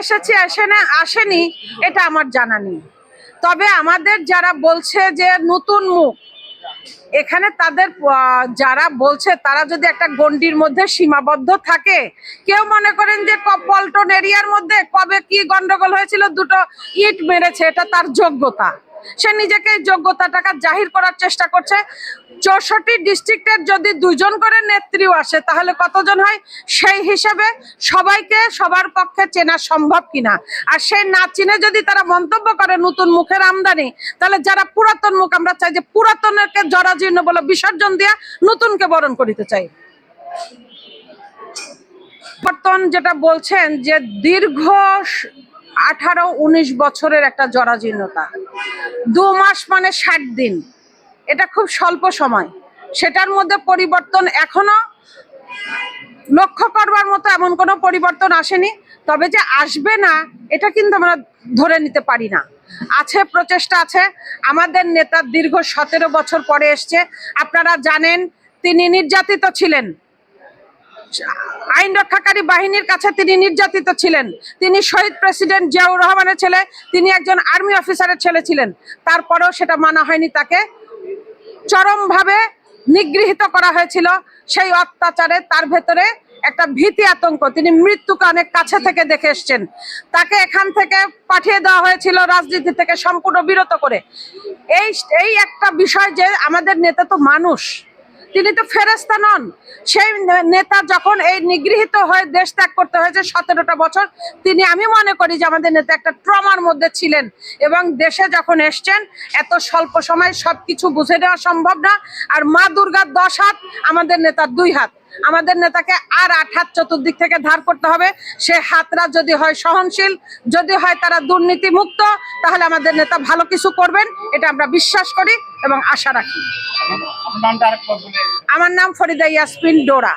এসেছে আসেনি এটা আমার জানা নেই। তবে আমাদের যারা বলছে যে নতুন মুখ, এখানে তাদের যারা বলছে তারা যদি একটা গণ্ডির মধ্যে সীমাবদ্ধ থাকে, কেউ মনে করেন যে পল্টন এরিয়ার মধ্যে কবে কি গন্ডগোল হয়েছিল, দুটো ইট মেরেছে, এটা তার যোগ্যতা, সে নিজেকে যোগ্যতাটাকে জাহির করার চেষ্টা করছে। 64 ডিস্ট্রিক্টের যদি 2 জন করে নেত্রীও আসে তাহলে কতজন হয়, সেই হিসেবে সবাইকে সবার পক্ষে চেনা সম্ভব কিনা। আর সেই না চিনে যদি তারা মন্তব্য করে নতুন মুখের আমদানি, তাহলে যারা পুরাতন মুখ, আমরা চাই যে পুরাতনকে জরাজীর্ণ বলে বিসর্জন দিয়া নতুনকে বরণ করিতে চাই। বর্তমান যেটা বলছেন যে দীর্ঘ 18-19 বছরের একটা জরাজীর্ণতা, 2 মাস মানে 60 দিন, এটা খুব স্বল্প সময়। সেটার মধ্যে পরিবর্তন এখনো লক্ষ্য করবার মতো এমন কোনো পরিবর্তন আসেনি। তবে যে আসবে না এটা কিন্তু আমরা ধরে নিতে পারি না। আছে, প্রচেষ্টা আছে। আমাদের নেতা দীর্ঘ 17 বছর পরে এসছে। আপনারা জানেন তিনি নির্যাতিত ছিলেন, আইন রক্ষাকারী বাহিনীর কাছে তিনি নির্যাতিত ছিলেন। তিনি শহীদ প্রেসিডেন্ট জিয়াউর রহমানের ছেলে, তিনি একজন আর্মি অফিসারের ছেলে ছিলেন। তারপরেও সেটা মানা হয়নি, তাকে চরমভাবে নিগৃহীত করা হয়েছিল। সেই অত্যাচারে তার ভেতরে একটা ভীতি আতঙ্ক, তিনি মৃত্যুকে অনেক কাছে থেকে দেখে এসছেন। তাকে এখান থেকে পাঠিয়ে দেওয়া হয়েছিল রাজনীতি থেকে সম্পূর্ণ বিরত করে। এই একটা বিষয় যে আমাদের নেতা তো মানুষ, তিনি তো ফেরেশতা নন। সেই নেতা যখন এই নিগৃহীত হয়ে দেশ ত্যাগ করতে হয়েছে 17টা বছর, তিনি, আমি মনে করি যে আমাদের নেতা একটা ট্রমার মধ্যে ছিলেন। এবং দেশে যখন এসছেন এত স্বল্প সময় সবকিছু বুঝে নেওয়া সম্ভব না। আর মা দুর্গার 10 হাত, আমাদের নেতার 2 হাত। আমাদের নেতাকে আর 8 হাত চতুর্দিক থেকে ধার করতে হবে। সে হাতরা যদি হয় সহনশীল, যদি হয় তারা দুর্নীতি মুক্ত, তাহলে আমাদের নেতা ভালো কিছু করবেন, এটা আমরা বিশ্বাস করি এবং আশা রাখি। আমার নাম ফরিদা ইয়াসমিন ডোরা।